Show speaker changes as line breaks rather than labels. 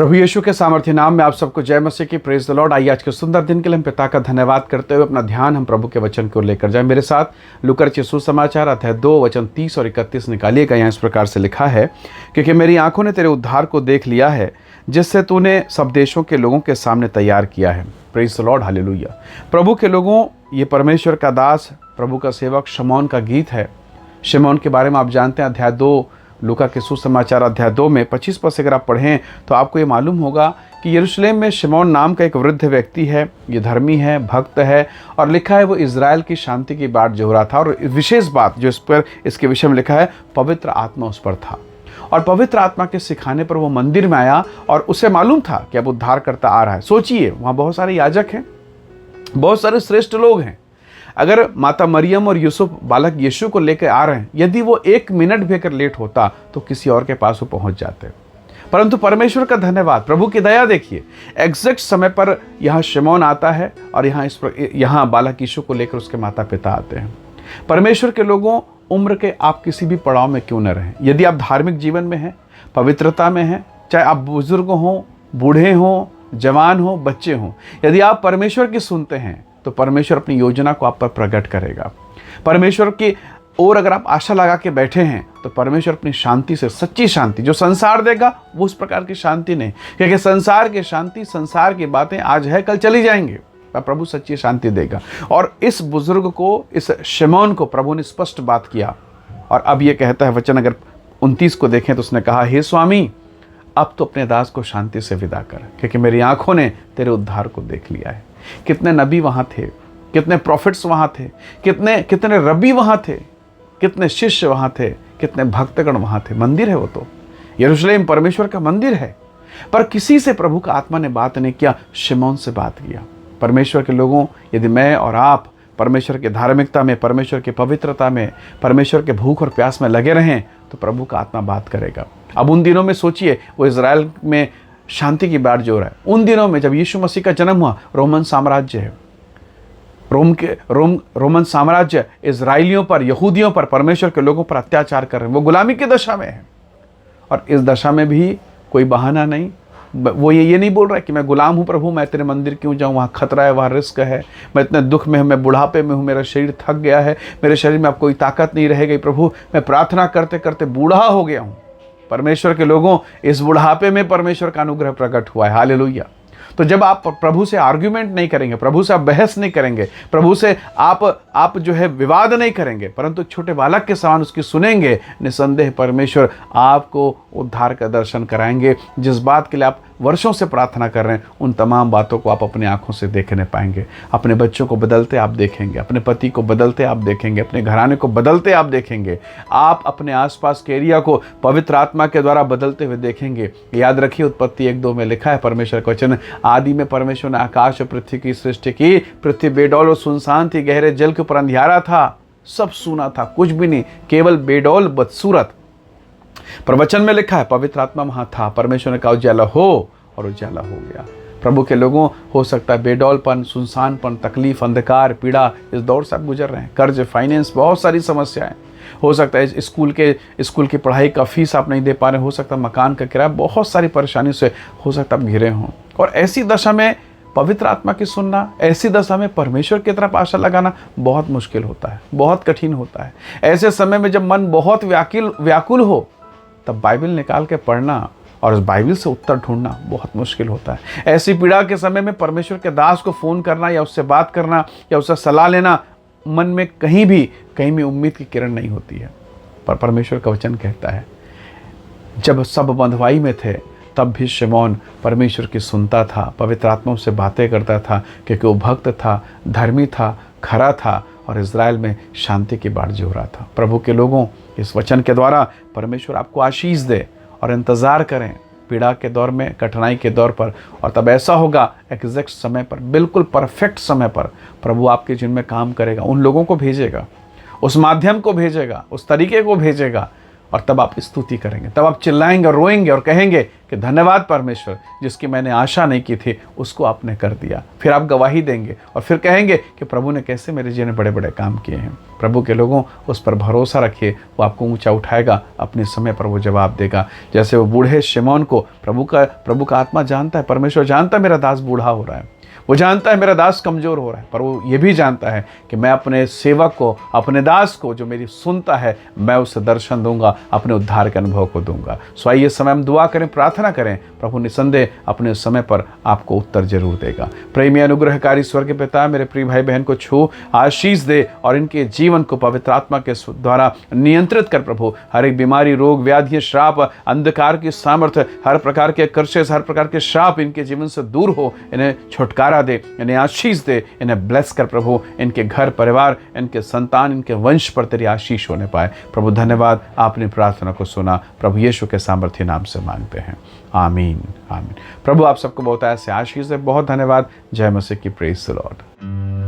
प्रभु यीशु के सामर्थ्य नाम में आप सबको जय मसीह की। Praise the Lord. आइए आज के सुंदर दिन के लिए हम पिता का धन्यवाद करते हुए अपना ध्यान हम प्रभु के वचन की ओर लेकर जाए। मेरे साथ लूका रचित सुसमाचार अध्याय 2 वचन 30 और 31 निकालिएगा। यहाँ इस प्रकार से लिखा है, क्योंकि मेरी आंखों ने तेरे उद्धार को देख लिया है, जिससे तूने सब देशों के लोगों के सामने तैयार किया है। Praise the lord, hallelujah. प्रभु के लोगों, ये परमेश्वर का दास, प्रभु का सेवक शमौन का गीत है। शमौन के बारे में आप जानते हैं, अध्याय 2 लूका के सुसमाचार अध्याय 2 में 25 पद से अगर आप पढ़ें तो आपको ये मालूम होगा कि यरूशलेम में शमौन नाम का एक वृद्ध व्यक्ति है। ये धर्मी है, भक्त है, और लिखा है वो इज़राइल की शांति की बाट जो रहा था। और विशेष बात जो इस पर इसके विषय में लिखा है, पवित्र आत्मा उस पर था, और पवित्र आत्मा के सिखाने पर वो मंदिर में आया और उसे मालूम था कि अब उद्धार करता आ रहा है। सोचिए, वहाँ बहुत सारे याजक हैं, बहुत सारे श्रेष्ठ लोग हैं। अगर माता मरियम और यूसुफ बालक यीशु को लेकर आ रहे हैं, यदि वो 1 मिनट भी अगर लेट होता तो किसी और के पास वो पहुंच जाते। परंतु परमेश्वर का धन्यवाद, प्रभु की दया देखिए, एग्जैक्ट समय पर यहाँ शमौन आता है और यहाँ बालक यीशु को लेकर उसके माता पिता आते हैं। परमेश्वर के लोगों, उम्र के आप किसी भी पड़ाव में क्यों न रहें, यदि आप धार्मिक जीवन में हैं, पवित्रता में हैं, चाहे आप बुजुर्ग हों, बूढ़े हों, जवान हों, बच्चे हों, यदि आप परमेश्वर की सुनते हैं तो परमेश्वर अपनी योजना को आप पर प्रकट करेगा। परमेश्वर की ओर अगर आप आशा लगा के बैठे हैं तो परमेश्वर अपनी शांति से, सच्ची शांति जो संसार देगा वो उस प्रकार की शांति नहीं, क्योंकि संसार की शांति, संसार की बातें आज है कल चली जाएंगे, पर प्रभु सच्ची शांति देगा। और इस बुजुर्ग को, इस शमौन को प्रभु ने स्पष्ट बात किया। और अब ये कहता है वचन, अगर 29 को देखें तो उसने कहा, हे स्वामी, अब तो अपने दास को शांति से विदा कर, क्योंकि मेरी आंखों ने तेरे उद्धार को देख लिया है। कितने नबी वहाँ थे, कितने प्रॉफिट्स वहाँ थे, कितने रबी वहाँ थे, कितने शिष्य वहाँ थे, कितने भक्तगण वहाँ थे। मंदिर है वो तो, यरूशलेम परमेश्वर का मंदिर है। पर किसी से प्रभु का आत्मा ने बात नहीं किया, शमौन से बात किया। परमेश्वर के लोगों, यदि मैं और आप परमेश्वर की धार्मिकता में, परमेश्वर की पवित्रता में, परमेश्वर के भूख और प्यास में लगे रहें तो प्रभु का आत्मा बात करेगा। अब उन दिनों में सोचिए, वो इज़राइल में शांति की बाट जो रहा है, उन दिनों में जब यीशु मसीह का जन्म हुआ, रोमन साम्राज्य है, रोमन साम्राज्य इजराइलियों पर, यहूदियों पर, परमेश्वर के लोगों पर अत्याचार कर रहे हैं। वो गुलामी की दशा में है, और इस दशा में भी कोई बहाना नहीं। वो ये नहीं बोल रहा है कि मैं गुलाम हूँ प्रभु, मैं तेरे मंदिर क्यों जाऊँ, वहाँ खतरा है, वहाँ रिस्क है, मैं इतने दुख में हूँ, मैं बुढ़ापे में हूँ, मेरा शरीर थक गया है, मेरे शरीर में अब कोई ताकत नहीं रह गई प्रभु, मैं प्रार्थना करते करते बूढ़ा हो गया हूँ। परमेश्वर के लोगों, इस बुढ़ापे में परमेश्वर का अनुग्रह प्रकट हुआ है। हालेलुया। तो जब आप प्रभु से आर्ग्यूमेंट नहीं करेंगे, प्रभु से आप बहस नहीं करेंगे, प्रभु से आप जो है विवाद नहीं करेंगे, परंतु छोटे बालक के समान उसकी सुनेंगे, निसंदेह परमेश्वर आपको उद्धार का दर्शन कराएंगे। जिस बात के लिए आप वर्षों से प्रार्थना कर रहे हैं, उन तमाम बातों को आप अपनी आंखों से देखने पाएंगे। अपने बच्चों को बदलते आप देखेंगे, अपने पति को बदलते आप देखेंगे, अपने घराने को बदलते आप देखेंगे, आप अपने आसपास के एरिया को पवित्र आत्मा के द्वारा बदलते हुए देखेंगे। याद रखिए, उत्पत्ति 1-2 में लिखा है, परमेश्वर का वचन, आदि में परमेश्वर ने आकाश और पृथ्वी की सृष्टि की। पृथ्वी बेडौल और सुनसान थी, गहरे जल के ऊपर अंधियारा था, सब सूना था, कुछ भी नहीं, केवल बेडौल बदसूरत। पर वचन में लिखा है, पवित्र आत्मा वहां था, परमेश्वर ने कहा उजाला हो, और उजाला हो गया। प्रभु के लोगों, हो सकता है बेडौलपन, सुनसानपन, तकलीफ, अंधकार, पीड़ा, इस दौर से आप गुजर रहे हैं, कर्ज, फाइनेंस, बहुत सारी समस्याएं। हो सकता है स्कूल की पढ़ाई का फीस आप नहीं दे पा रहे, हो सकता है मकान का किराया, बहुत सारी परेशानी से हो सकता है आप घिरे हों। और ऐसी दशा में पवित्र आत्मा की सुनना, ऐसी दशा में परमेश्वर की तरफ आशा लगाना बहुत मुश्किल होता है, बहुत कठिन होता है। ऐसे समय में जब मन बहुत व्याकुल हो, तब बाइबल निकाल के पढ़ना और उस बाइबल से उत्तर ढूंढना बहुत मुश्किल होता है। ऐसी पीड़ा के समय में परमेश्वर के दास को फ़ोन करना या उससे बात करना या उससे सलाह लेना, मन में कहीं भी उम्मीद की किरण नहीं होती है। पर परमेश्वर का वचन कहता है, जब सब बंधुआई में थे तब भी शमौन परमेश्वर की सुनता था, पवित्र आत्मा से बातें करता था, क्योंकि वो भक्त था, धर्मी था, खरा था, और इज़राइल में शांति की बाट जो रहा था। प्रभु के लोगों, इस वचन के द्वारा परमेश्वर आपको आशीष दे, और इंतज़ार करें पीड़ा के दौर में, कठिनाई के दौर पर, और तब ऐसा होगा एग्जैक्ट समय पर, बिल्कुल परफेक्ट समय पर प्रभु आपके जिनमें काम करेगा, उन लोगों को भेजेगा, उस माध्यम को भेजेगा, उस तरीके को भेजेगा, और तब आप स्तुति करेंगे, तब आप चिल्लाएंगे और रोएंगे और कहेंगे कि धन्यवाद परमेश्वर, जिसकी मैंने आशा नहीं की थी उसको आपने कर दिया। फिर आप गवाही देंगे और फिर कहेंगे कि प्रभु ने कैसे मेरे जीवन में बड़े बड़े काम किए हैं। प्रभु के लोगों, उस पर भरोसा रखिए, वो आपको ऊंचा उठाएगा, अपने समय पर वो जवाब देगा। जैसे वो बूढ़े शिमोन को प्रभु का आत्मा जानता है, परमेश्वर जानता है मेरा दास बूढ़ा हो रहा है, वो जानता है मेरा दास कमज़ोर हो रहा है, पर वो ये भी जानता है कि मैं अपने सेवक को, अपने दास को जो मेरी सुनता है, मैं उसे दर्शन दूंगा, अपने उद्धार के अनुभव को दूंगा। सो आइए समय हम दुआ करें, प्रार्थना करें, प्रभु निसंदेह अपने समय पर आपको उत्तर जरूर देगा। प्रेमी अनुग्रहकारी स्वर्ग के पिता, मेरे प्रिय भाई बहन को छू आशीष दे और इनके जीवन को पवित्र आत्मा के द्वारा नियंत्रित कर प्रभु। हर एक बीमारी, रोग, व्याधि, श्राप, अंधकार की सामर्थ्य, हर प्रकार के कर्सेस, हर प्रकार के श्राप इनके जीवन से दूर हो, इन्हें छुटकारा दे, इन्हें आशीष दे, इन्हें ब्लेस कर प्रभु। इनके घर परिवार, इनके संतान, इनके वंश पर तेरी आशीष होने पाए प्रभु। धन्यवाद, आपने प्रार्थना को सुना, प्रभु यीशु के सामर्थ्य नाम से मांगते हैं, आमीन आमीन। प्रभु आप सबको बहुत ऐसे आशीष दे। बहुत धन्यवाद। जय मसीह की। Praise the Lord.